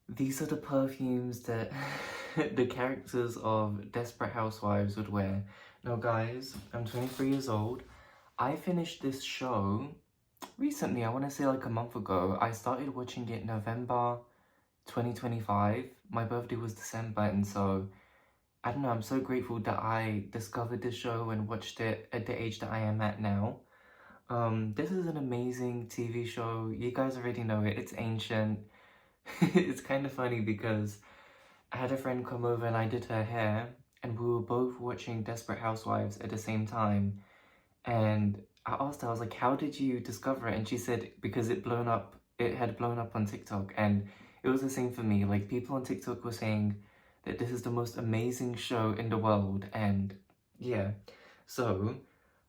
These are the perfumes that the characters of Desperate Housewives would wear. Now guys, I'm 23 years old. I finished this show recently, I want to say like a month ago. I started watching it November 2025. My birthday was December, and so I don't know, I'm so grateful that I discovered this show and watched it at the age that I am at now. This is an amazing TV show. You guys already know it. It's ancient. It's kind of funny because I had a friend come over and I did her hair, and we were both watching Desperate Housewives at the same time. And I asked her, I was like, how did you discover it? And she said, because it had blown up on TikTok. And it was the same for me. Like, people on TikTok were saying that this is the most amazing show in the world. And yeah, so,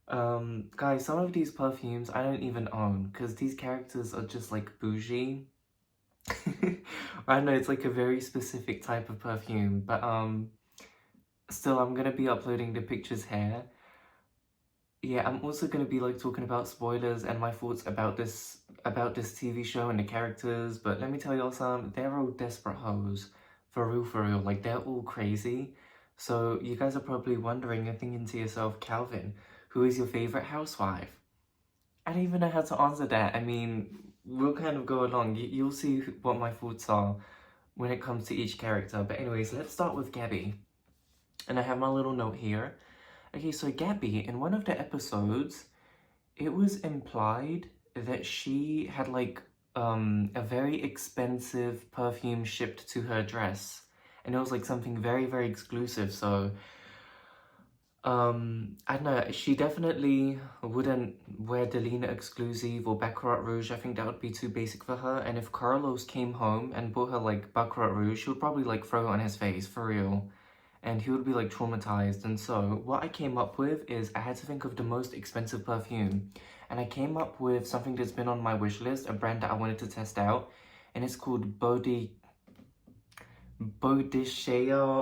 guys, some of these perfumes I don't even own because these characters are just like bougie. I know it's like a very specific type of perfume, but still I'm gonna be uploading the pictures here. Yeah, I'm also gonna be like talking about spoilers and my thoughts about this TV show and the characters, but let me tell y'all some, they're all desperate hoes. For real, like they're all crazy. So you guys are probably wondering and thinking to yourself, Calvin, who is your favorite housewife? I don't even know how to answer that. I mean, we'll kind of go along. You'll see what my thoughts are when it comes to each character. But anyways, let's start with Gabby. And I have my little note here. Okay, so Gabby, in one of the episodes, it was implied that she had like a very expensive perfume shipped to her dress. And it was like something very, very exclusive. So I don't know, she definitely wouldn't wear Delina Exclusive or Baccarat Rouge. I think that would be too basic for her. And if Carlos came home and bought her like Baccarat Rouge, she would probably like throw it on his face, for real. And he would be like traumatized. And so what I came up with is I had to think of the most expensive perfume. And I came up with something that's been on my wish list, a brand that I wanted to test out. And it's called Bodicea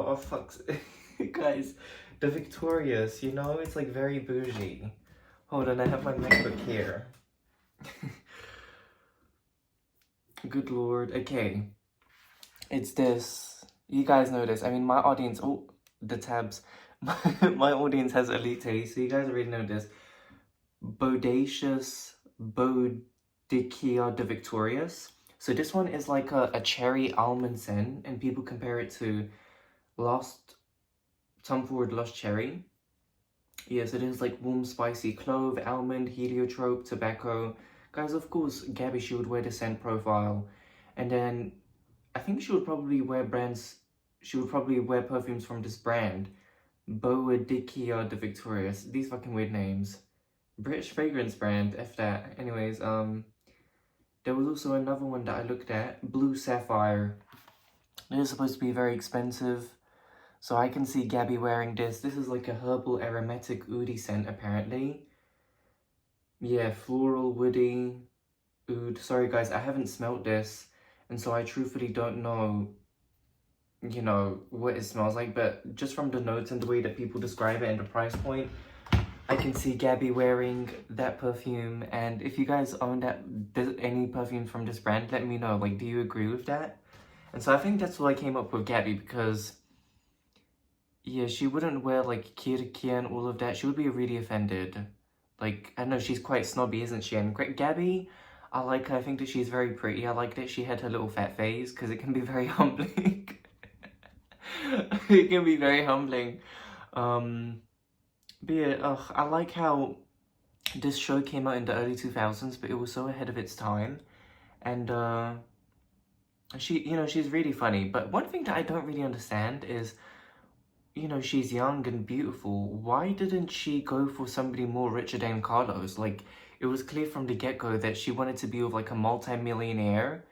or fucks. Guys, the Victorious, you know, it's like very bougie. Hold on, I have my MacBook here. Good lord. Okay. It's this. You guys know this. I mean, my audience, oh, the tabs. My audience has elite taste, so you guys already know this. Bodacious Boudicca de Victorious. So this one is like a cherry almond scent, and people compare it to Tom Ford Lost Cherry. Yes, it is like warm, spicy clove, almond, heliotrope, tobacco. Guys, of course, Gabby, she would wear the scent profile. And then I think she would probably wear perfumes from this brand. Boadicea de Victorious. These fucking weird names. British fragrance brand, F that. Anyways, there was also another one that I looked at, Blue Sapphire. It is supposed to be very expensive. So I can see Gabby wearing this. This is like a herbal aromatic oudi scent, apparently. Yeah, floral, woody, oud. Sorry guys, I haven't smelled this. And so I truthfully don't know, you know, what it smells like. But just from the notes and the way that people describe it and the price point, I can see Gabby wearing that perfume. And if you guys own any perfume from this brand, let me know. Like, do you agree with that? And so I think that's what I came up with Gabby, because yeah, she wouldn't wear like Kirkia and all of that. She would be really offended. Like, I know she's quite snobby, isn't she? And Gabby, I like her. I think that she's very pretty. I like that she had her little fat face because it can be very humbling. It can be very humbling. But yeah, I like how this show came out in the early 2000s, but it was so ahead of its time. And she's really funny. But one thing that I don't really understand is, you know, she's young and beautiful. Why didn't she go for somebody more richer than Carlos? Like, it was clear from the get-go that she wanted to be with like a multi-millionaire,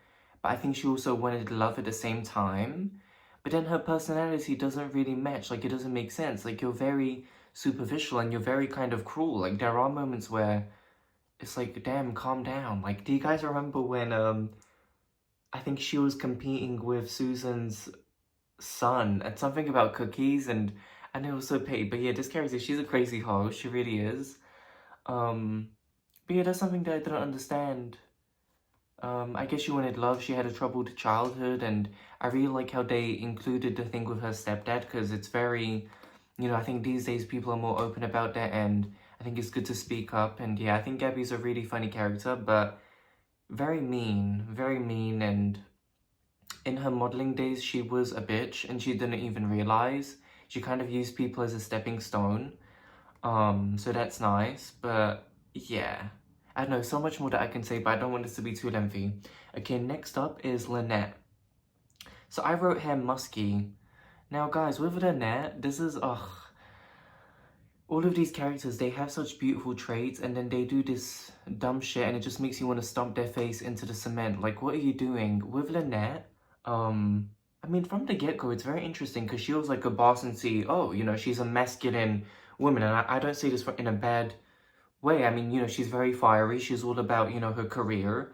but I think she also wanted love at the same time. But then her personality doesn't really match. Like, it doesn't make sense. Like, you're very superficial and you're very kind of cruel. Like, there are moments where it's like, damn, calm down. Like, do you guys remember when I think she was competing with Susan's son and something about cookies, and it was so petty. But yeah, this character, she's a crazy hoe, she really is. But yeah, that's something that I don't understand I guess she wanted love. She had a troubled childhood, and I really like how they included the thing with her stepdad, because it's very, you know, I think these days people are more open about that, and I think it's good to speak up. And yeah, I think Gabby's a really funny character, but very mean, and in her modeling days, she was a bitch, and she didn't even realize. She kind of used people as a stepping stone. So that's nice, but yeah. I don't know, so much more that I can say, but I don't want this to be too lengthy. Okay, next up is Lynette. So I wrote her musky. Now guys, with Lynette, this is, ugh. All of these characters, they have such beautiful traits, and then they do this dumb shit, and it just makes you want to stomp their face into the cement. Like, what are you doing? With Lynette, I mean, from the get-go, it's very interesting, because she was like a boss and CEO, you know, she's a masculine woman, and I don't say this in a bad way. I mean, you know, she's very fiery, she's all about, you know, her career.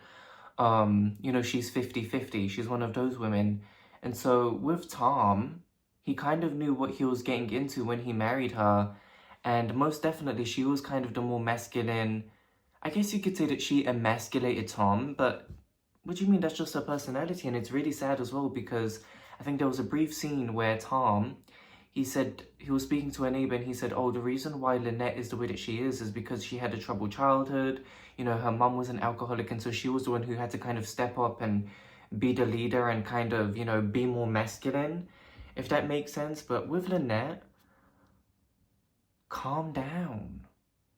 You know, she's 50-50, she's one of those women. And so with Tom, he kind of knew what he was getting into when he married her, and most definitely she was kind of the more masculine. I guess you could say that she emasculated Tom, but what do you mean? That's just her personality, and it's really sad as well, because I think there was a brief scene where Tom, he said, he was speaking to a neighbor, and he said, oh, the reason why Lynette is the way that she is because she had a troubled childhood. You know, her mum was an alcoholic, and so she was the one who had to kind of step up and be the leader and kind of, you know, be more masculine, if that makes sense. But with Lynette, calm down.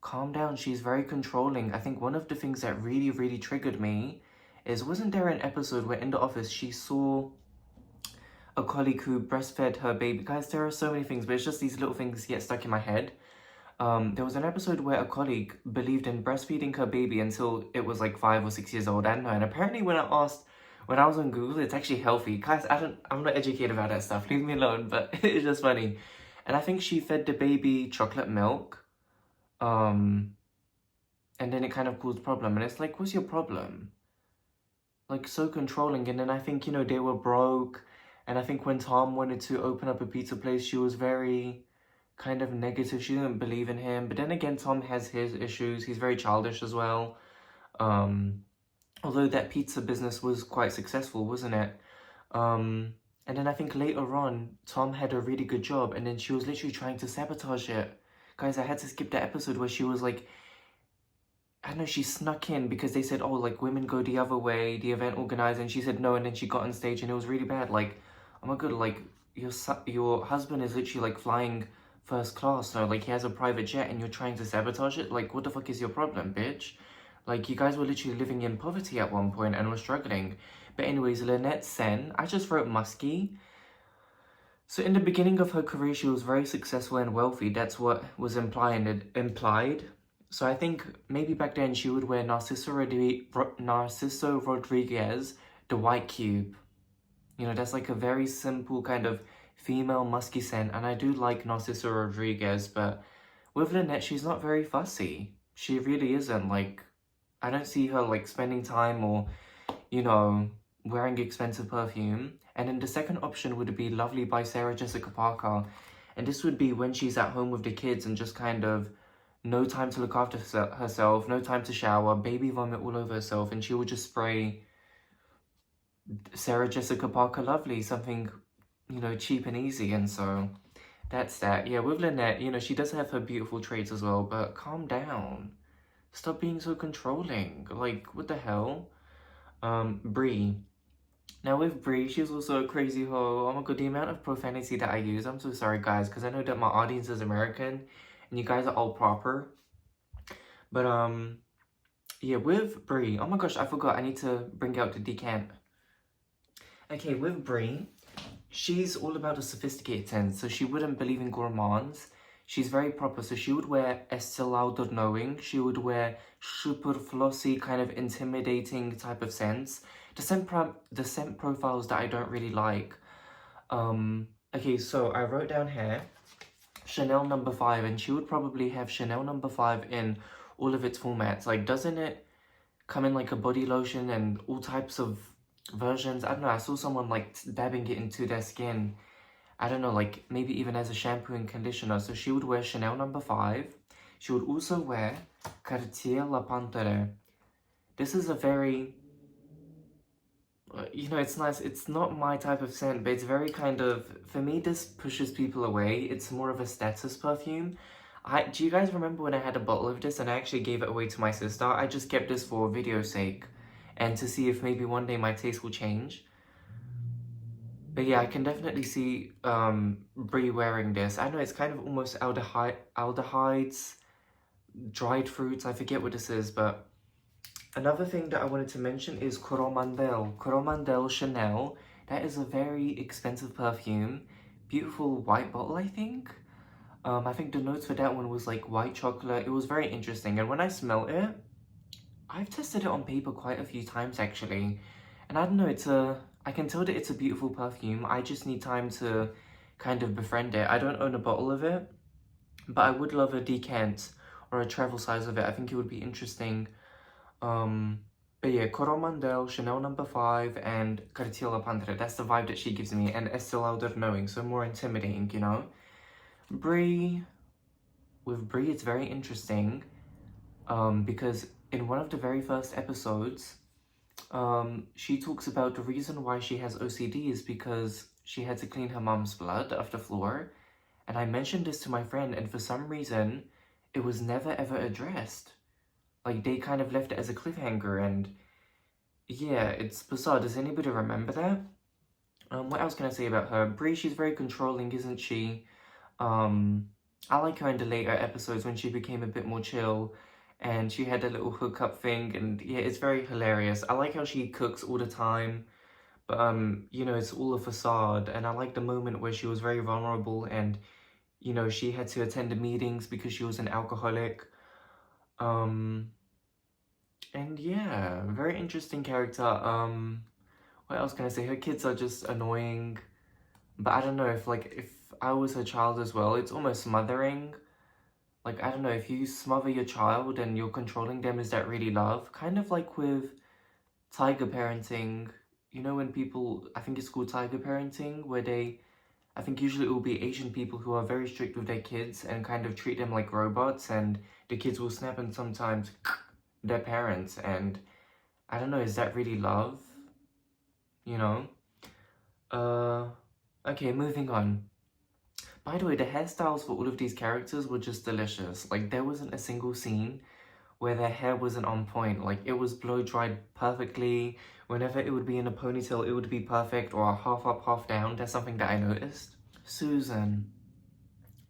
Calm down. She's very controlling. I think one of the things that really triggered me is, wasn't there an episode where in the office she saw a colleague who breastfed her baby? Guys, there are so many things, but it's just these little things get stuck in my head. There was an episode where a colleague believed in breastfeeding her baby until it was like 5 or 6 years old. I don't know. And apparently when I was on Google, it's actually healthy. Guys, I'm not educated about that stuff. Leave me alone, but it's just funny. And I think she fed the baby chocolate milk. And then it kind of caused problem. And it's like, what's your problem? Like, so controlling. And then I think, you know, they were broke. And I think when Tom wanted to open up a pizza place, she was very kind of negative. She didn't believe in him. But then again, Tom has his issues. He's very childish as well. Although that pizza business was quite successful, wasn't it? And then I think later on, Tom had a really good job, and then she was literally trying to sabotage it. Guys, I had to skip the episode where she was like, I don't know, she snuck in because they said, oh, like, women go the other way, the event organizer, and she said no, and then she got on stage, and it was really bad. Like, oh my god, like, your husband is literally, like, flying first class, so, like, he has a private jet, and you're trying to sabotage it? Like, what the fuck is your problem, bitch? Like, you guys were literally living in poverty at one point and were struggling. But anyways, Lynette Sen, I just wrote musky. So in the beginning of her career, she was very successful and wealthy. That's what was implied. So I think maybe back then she would wear Narciso Rodriguez, the white cube. You know, that's like a very simple kind of female musky scent. And I do like Narciso Rodriguez, but with Lynette, she's not very fussy. She really isn't. Like, I don't see her like spending time or, you know, wearing expensive perfume. And then the second option would be Lovely by Sarah Jessica Parker. And this would be when she's at home with the kids and just kind of no time to look after herself, no time to shower, baby vomit all over herself, and she would just spray Sarah Jessica Parker Lovely, something, you know, cheap and easy. And so that's that. Yeah, with Lynette, you know, she does have her beautiful traits as well, but calm down. Stop being so controlling. Like, what the hell? Brie. Now with Brie, she's also a crazy hoe. Oh my god, the amount of profanity that I use. I'm so sorry, guys, because I know that my audience is American, and you guys are all proper. But, yeah, with Brie, oh my gosh, I forgot. I need to bring out the decant. Okay, with Brie, she's all about a sophisticated sense, so she wouldn't believe in gourmands. She's very proper, so she would wear Estée Lauder knowing. She would wear super flossy, kind of intimidating type of scents. The scent profiles that I don't really like. Okay, so I wrote down here Chanel No. 5, and she would probably have Chanel No. 5 in all of its formats. Like, doesn't it come in like a body lotion and all types of versions? I don't know, I saw someone like dabbing it into their skin. I don't know, like maybe even as a shampoo and conditioner. So she would wear Chanel No. 5. She would also wear Cartier La Panthère. This is a very You know, it's nice. It's not my type of scent, but it's very kind of, for me, this pushes people away. It's more of a status perfume. Do you guys remember when I had a bottle of this and I actually gave it away to my sister? I just kept this for video sake and to see if maybe one day my taste will change. But yeah, I can definitely see Brie wearing this. I know it's kind of almost aldehydes, dried fruits. I forget what this is, but another thing that I wanted to mention is Coromandel. Coromandel Chanel. That is a very expensive perfume. Beautiful white bottle, I think. I think the notes for that one was like white chocolate. It was very interesting. And when I smelled it, I've tested it on paper quite a few times actually. And I don't know, I can tell that it's a beautiful perfume. I just need time to kind of befriend it. I don't own a bottle of it, but I would love a decant or a travel size of it. I think it would be interesting. But yeah, Coromandel, Chanel number 5, and Cartier La Pantre. That's the vibe that she gives me. And Estée Lauder Knowing, so more intimidating, you know? Brie, with Brie, it's very interesting. Because in one of the very first episodes, she talks about the reason why she has OCD is because she had to clean her mom's blood off the floor. And I mentioned this to my friend, and for some reason, it was never ever addressed. Like, they kind of left it as a cliffhanger, and yeah, it's bizarre. Does anybody remember that? What else can I say about her? Brie, she's very controlling, isn't she? I like her in the later episodes when she became a bit more chill, and she had a little hookup thing, and yeah, it's very hilarious. I like how she cooks all the time, but you know, it's all a facade, and I like the moment where she was very vulnerable, and you know, she had to attend the meetings because she was an alcoholic. And yeah, very interesting character. What else can I say? Her kids are just annoying, but I don't know if I was her child as well, it's almost smothering. Like, I don't know, if you smother your child and you're controlling them, is that really love? Kind of like with tiger parenting. You know, when people, I think it's called tiger parenting, where I think usually it will be Asian people who are very strict with their kids and kind of treat them like robots, and the kids will snap and sometimes their parents, and I don't know, is that really love? You know? Okay, moving on. By the way, the hairstyles for all of these characters were just delicious. Like, there wasn't a single scene where their hair wasn't on point. Like, it was blow-dried perfectly. Whenever it would be in a ponytail, it would be perfect, or half up, half down. That's something that I noticed. Susan.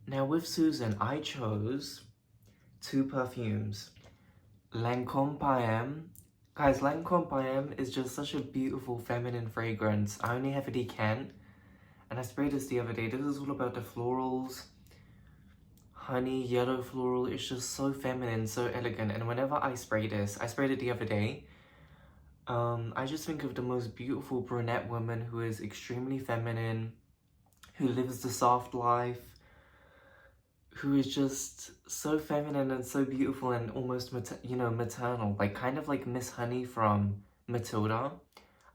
Now, with Susan, I chose 2 perfumes. Lancome Paem. Guys, Lancome Paem is just such a beautiful feminine fragrance. I only have a decant, and I sprayed this the other day. This is all about the florals. Honey, yellow floral. It's just so feminine, so elegant. And whenever I spray this, I sprayed it the other day, I just think of the most beautiful brunette woman who is extremely feminine, who lives the soft life, who is just so feminine and so beautiful and almost, maternal. Like, kind of like Miss Honey from Matilda.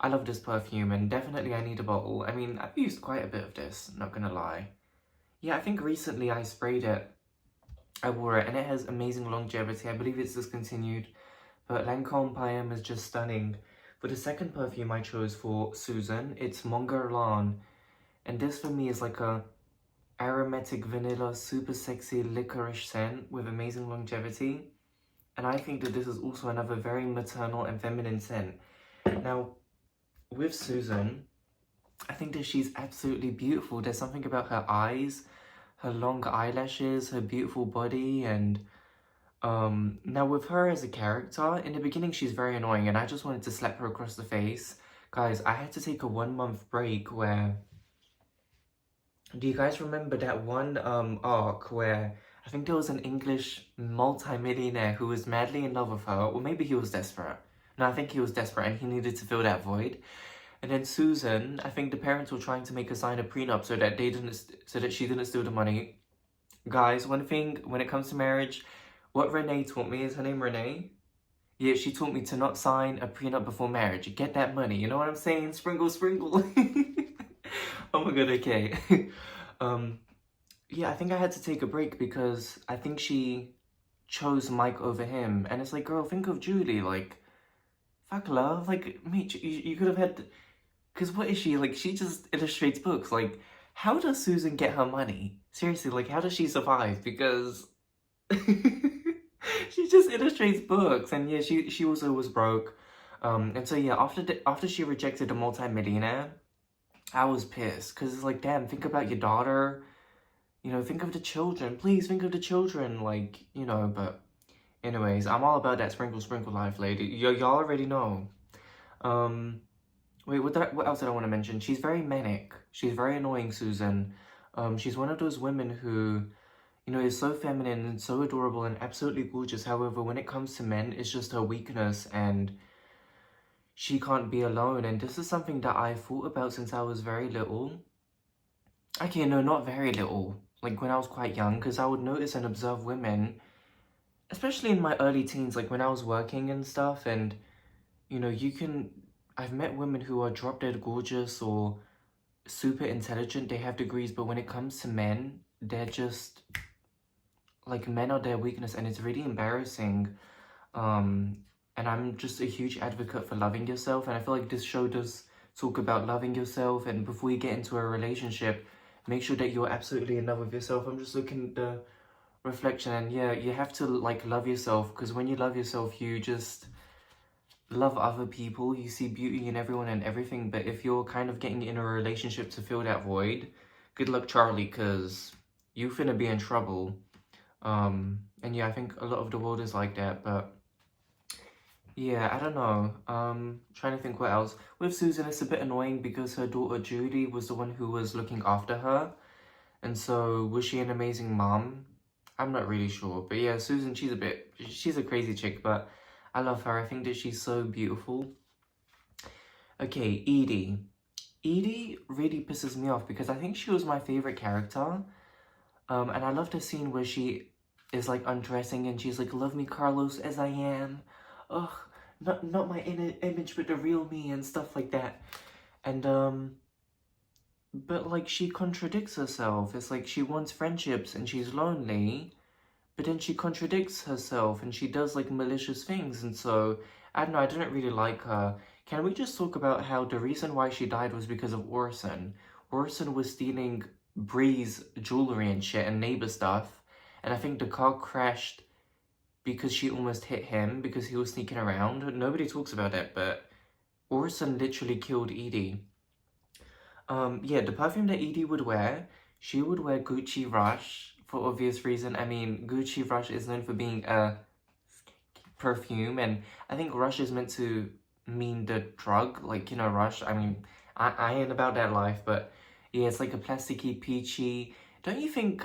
I love this perfume, and definitely I need a bottle. I mean, I've used quite a bit of this, not gonna lie. Yeah, I think recently I sprayed it. I wore it, and it has amazing longevity. I believe it's discontinued, but Lancome Paem is just stunning. For the second perfume I chose for Susan, it's Mon Guerlain, and this for me is like a aromatic vanilla, super sexy licorice scent with amazing longevity. And I think that this is also another very maternal and feminine scent. Now, with Susan, I think that she's absolutely beautiful. There's something about her eyes, her long eyelashes, her beautiful body, and now with her as a character, in the beginning she's very annoying and I just wanted to slap her across the face. Guys, I had to take a 1-month break where, do you guys remember that one arc where I think there was an English multi-millionaire who was madly in love with her, or maybe he was desperate. No, I think he was desperate and he needed to fill that void. And then Susan, I think the parents were trying to make her sign a prenup so that she didn't steal the money. Guys, one thing when it comes to marriage, what Renee taught me, is her name Renee? Yeah, she taught me to not sign a prenup before marriage. Get that money, you know what I'm saying? Sprinkle, sprinkle. Oh my god, okay. Yeah, I think I had to take a break because I think she chose Mike over him. And it's like, girl, think of Julie, like, Fuck love. Like, mate, you could have had. Because what is she? Like, she just illustrates books. Like, how does Susan get her money? Seriously, like, how does she survive? Because she just illustrates books. And yeah, she also was broke. And so yeah, after she rejected a multi-millionaire, I was pissed. Because it's like, damn, think about your daughter. You know, think of the children. Please think of the children. Like, you know, but anyways, I'm all about that sprinkle sprinkle life, lady. Y'all already know. Um, Wait, what else did I want to mention? She's very manic. She's very annoying, Susan. She's one of those women who, you know, is so feminine and so adorable and absolutely gorgeous. However, when it comes to men, it's just her weakness and she can't be alone. And this is something that I thought about since I was very little. Okay, no, not very little. Like when I was quite young, because I would notice and observe women, especially in my early teens, like when I was working and stuff. And, you know, I've met women who are drop dead gorgeous or super intelligent, they have degrees, but when it comes to men, they're just like, men are their weakness, and it's really embarrassing. And I'm just a huge advocate for loving yourself, and I feel like this show does talk about loving yourself. And before you get into a relationship, make sure that you're absolutely in love with yourself. I'm just looking at the reflection, and yeah, you have to like love yourself, because when you love yourself, you just love other people, you see beauty in everyone and everything. But if you're kind of getting in a relationship to fill that void, good luck, Charlie, because you finna be in trouble. And yeah, I think a lot of the world is like that. But yeah, I don't know. Trying to think what else. With Susan, it's a bit annoying because her daughter Judy was the one who was looking after her. And so was she an amazing mom? I'm not really sure. But yeah, Susan, she's a crazy chick, but I love her. I think that she's so beautiful. Okay, Edie. Edie really pisses me off because I think she was my favorite character. And I love the scene where she is like undressing and she's like, "Love me, Carlos, as I am. Ugh, not my inner image, but the real me," and stuff like that. And but like she contradicts herself. It's like she wants friendships and she's lonely, but then she contradicts herself and she does like malicious things. And so I don't know, I didn't really like her. Can we just talk about how the reason why she died was because of Orson? Orson was stealing Bree's jewelry and shit and neighbor stuff, and I think the car crashed because she almost hit him because he was sneaking around. Nobody talks about it, but Orson literally killed Edie. Yeah, the perfume that Edie would wear, she would wear Gucci Rush for obvious reason. I mean, Gucci Rush is known for being a perfume, and I think Rush is meant to mean the drug, like, you know, Rush. I mean, I ain't about that life, but yeah, it's like a plasticky, peachy. Don't you think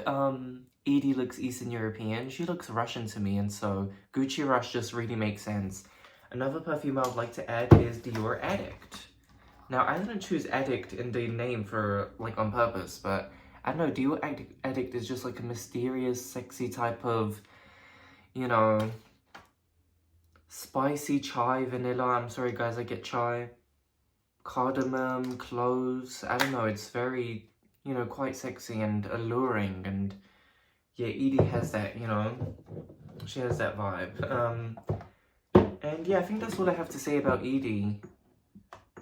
Edie looks Eastern European? She looks Russian to me, and so Gucci Rush just really makes sense. Another perfume I would like to add is Dior Addict. Now, I didn't choose Addict in the name for, like, on purpose, but I don't know, Dior Addict is just like a mysterious, sexy type of, you know, spicy chai, vanilla. I'm sorry, guys, I get chai. Cardamom, cloves. I don't know, it's very, you know, quite sexy and alluring. And yeah, Edie has that, you know, she has that vibe. And yeah, I think that's all I have to say about Edie.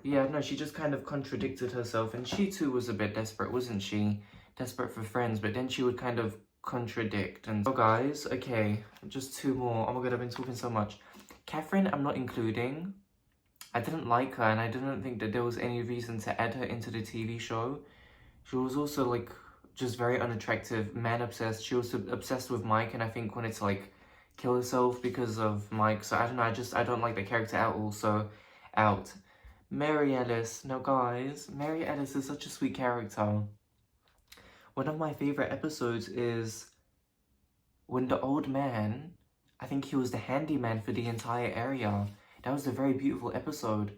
Yeah, no, she just kind of contradicted herself, and she too was a bit desperate, wasn't she? Desperate for friends, but then she would kind of contradict. And so guys, okay, just two more. Oh my god, I've been talking so much. Catherine, I'm not including. I didn't like her, and I didn't think that there was any reason to add her into the TV show. She was also, like, just very unattractive, man-obsessed. She was obsessed with Mike, and I think wanted to, like, kill herself because of Mike. So I don't know, I don't like the character at all, so out. Mary Ellis. Now, guys, Mary Ellis is such a sweet character. One of my favorite episodes is when the old man, I think he was the handyman for the entire area. That was a very beautiful episode.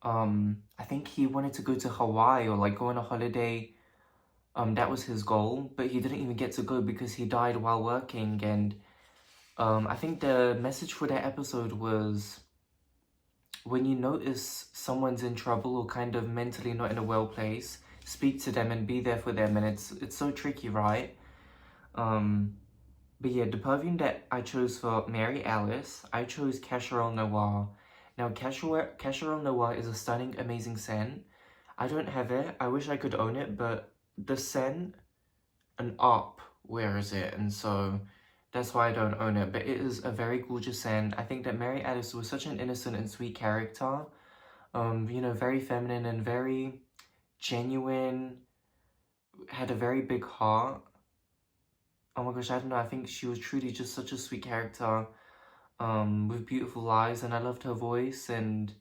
I think he wanted to go to Hawaii or like go on a holiday. That was his goal, but he didn't even get to go because he died while working. And I think the message for that episode was, when you notice someone's in trouble or kind of mentally not in a well place, speak to them and be there for them. And it's so tricky, right? But yeah, the perfume that I chose for Mary Alice, I chose Cacharel Noir. Now, Casual Noir is a stunning, amazing scent. I don't have it. I wish I could own it, but the scent, an op wears it, and so that's why I don't own it. But it is a very gorgeous scent. I think that Mary Alice was such an innocent and sweet character. You know, very feminine and very genuine, had a very big heart. Oh my gosh, I don't know, I think she was truly just such a sweet character, with beautiful eyes, and I loved her voice, and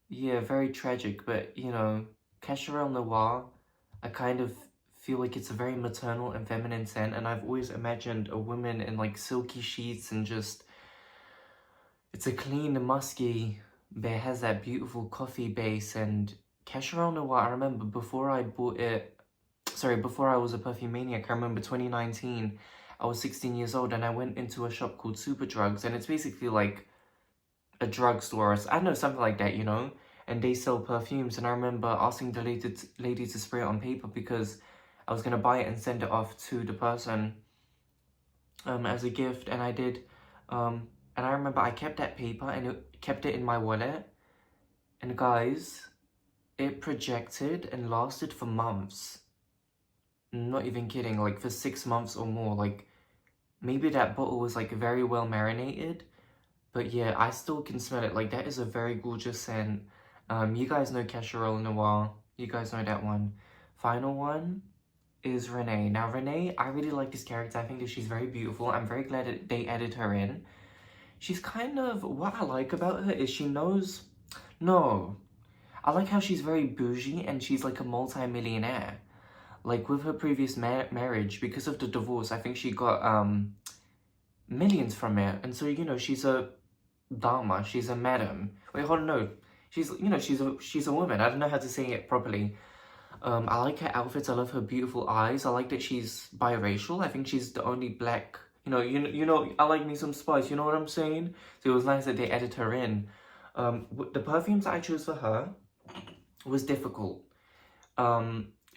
yeah, very tragic, but you know, Cacharel Noir, I kind of feel like it's a very maternal and feminine scent, and I've always imagined a woman in like silky sheets and just, it's a clean, musky, but it has that beautiful coffee base. And Cacharel Noir, I remember before I bought it, sorry, before I was a perfume maniac, I remember 2019, I was 16 years old and I went into a shop called Super Drugs, and it's basically like a drugstore, I don't know, something like that, you know? And they sell perfumes, and I remember asking the lady to spray it on paper because I was gonna buy it and send it off to the person as a gift, and I did. And I remember I kept that paper and kept it in my wallet, and guys, it projected and lasted for months. Not even kidding, like for 6 months or more. Like maybe that bottle was like very well marinated, but yeah, I still can smell it. Like that is a very gorgeous scent. You guys know Cacharel Noir. You guys know that one. Final one is Renee. Now Renee, I really like this character. I think that she's very beautiful. I'm very glad that they added her in. She's kind of, what I like about her is she knows, no, I like how she's very bougie and she's like a multi-millionaire. Like with her previous marriage, because of the divorce, I think she got millions from it. And so, you know, she's a dama, she's a madam. Wait, hold on, no. She's, you know, she's a woman. I don't know how to say it properly. I like her outfits. I love her beautiful eyes. I like that she's biracial. I think she's the only black, you know, I like me some spice. You know what I'm saying? So it was nice that they added her in. The perfumes I chose for her was difficult.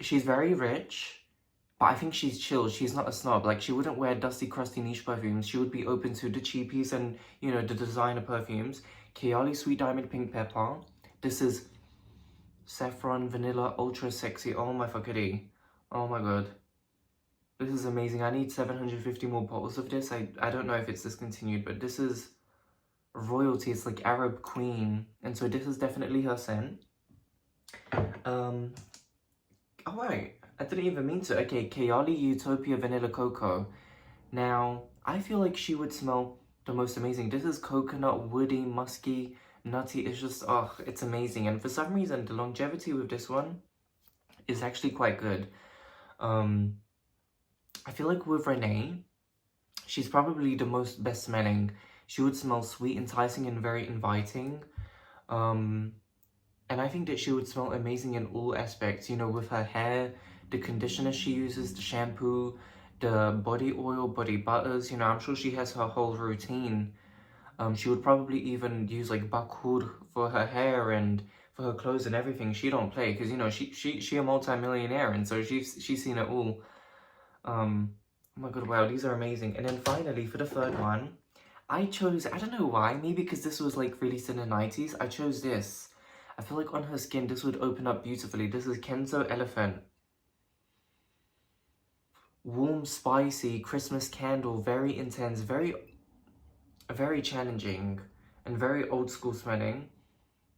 She's very rich, but I think she's chill. She's not a snob. Like, she wouldn't wear dusty, crusty niche perfumes. She would be open to the cheapies and, you know, the designer perfumes. Kayali Sweet Diamond Pink Pepper. This is Saffron Vanilla Ultra Sexy. Oh my fuckity. Oh my god. This is amazing. I need 750 more bottles of this. I don't know if it's discontinued, but this is royalty. It's like Arab Queen. And so this is definitely her scent. Oh wait, I didn't even mean to. Okay, Kayali Utopia Vanilla Cocoa. Now, I feel like she would smell the most amazing. This is coconut, woody, musky, nutty. It's just, oh, it's amazing. And for some reason, the longevity with this one is actually quite good. I feel like with Renee, she's probably the most best smelling. She would smell sweet, enticing, and very inviting. And I think that she would smell amazing in all aspects, you know, with her hair, the conditioner she uses, the shampoo, the body oil, body butters, you know, I'm sure she has her whole routine. She would probably even use like bakur for her hair and for her clothes and everything. She don't play because, you know, she a multi-millionaire, and so she's seen it all. Oh my god, wow, these are amazing. And then finally, for the third one, I chose, I don't know why, maybe because this was like released in the 90s, I chose this. I feel like on her skin, this would open up beautifully. This is Kenzo Elephant. Warm, spicy, Christmas candle, very intense, very challenging, and very old school smelling.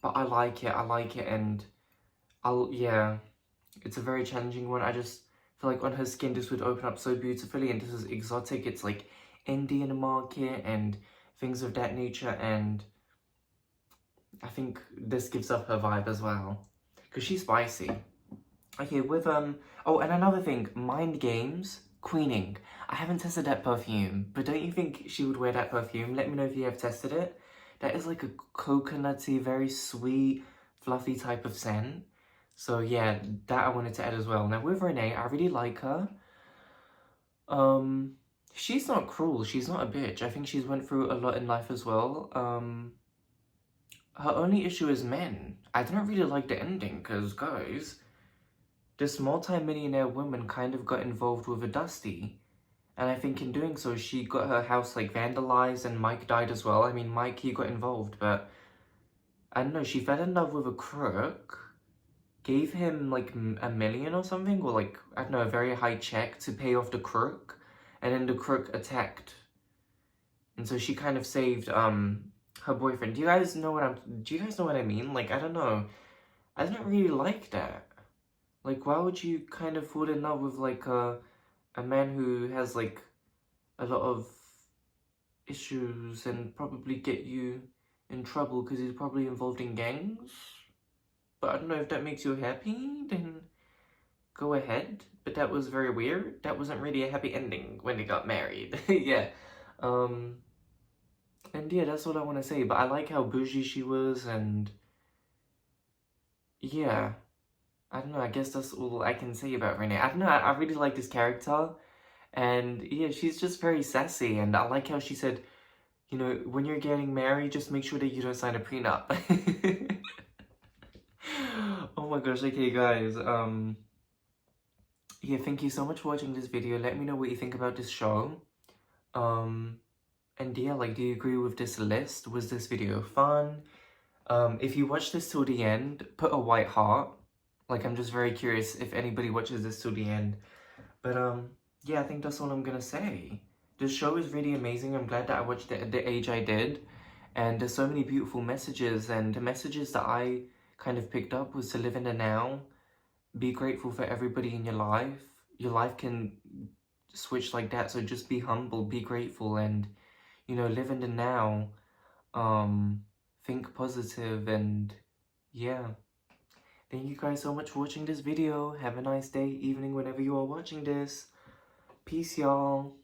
But I like it, and yeah, it's a very challenging one. I just feel like on her skin, this would open up so beautifully, and this is exotic. It's like Indian market and things of that nature, and I think this gives up her vibe as well, because she's spicy. Okay, with, oh, and another thing, Mind Games, Queening. I haven't tested that perfume, but don't you think she would wear that perfume? Let me know if you have tested it. That is like a coconutty, very sweet, fluffy type of scent. So yeah, that I wanted to add as well. Now with Renee, I really like her. She's not cruel, she's not a bitch. I think she's went through a lot in life as well. Her only issue is men. I don't really like the ending, because, guys, this multi-millionaire woman kind of got involved with a Dusty. And I think in doing so, she got her house, like, vandalized, and Mike died as well. I mean, Mike, he got involved, but I don't know, she fell in love with a crook, gave him like $1 million or something, or like, I don't know, a very high check to pay off the crook, and then the crook attacked. And so she kind of saved her boyfriend. Do you guys know what I mean? Like, I don't know. I don't really like that. Like, why would you kind of fall in love with like a man who has like a lot of issues and probably get you in trouble because he's probably involved in gangs? But I don't know if that makes you happy, then go ahead. But that was very weird. That wasn't really a happy ending when they got married. Yeah. And yeah, that's what I want to say. But I like how bougie she was, and yeah. I don't know, I guess that's all I can say about Renee. I don't know, I really like this character. And yeah, she's just very sassy. And I like how she said, you know, when you're getting married, just make sure that you don't sign a prenup. Oh my gosh, okay guys. Yeah, thank you so much for watching this video. Let me know what you think about this show. And yeah, like, do you agree with this list? Was this video fun? If you watched this till the end, put a white heart. Like, I'm just very curious if anybody watches this till the end. But yeah, I think that's all I'm gonna say. This show is really amazing. I'm glad that I watched it at the age I did. And there's so many beautiful messages, and the messages that I kind of picked up was to live in the now. Be grateful for everybody in your life. Your life can switch like that, so just be humble, be grateful, and, you know, live in the now. Think positive, and yeah. Thank you guys so much for watching this video. Have a nice day, evening, whenever you are watching this. Peace, y'all.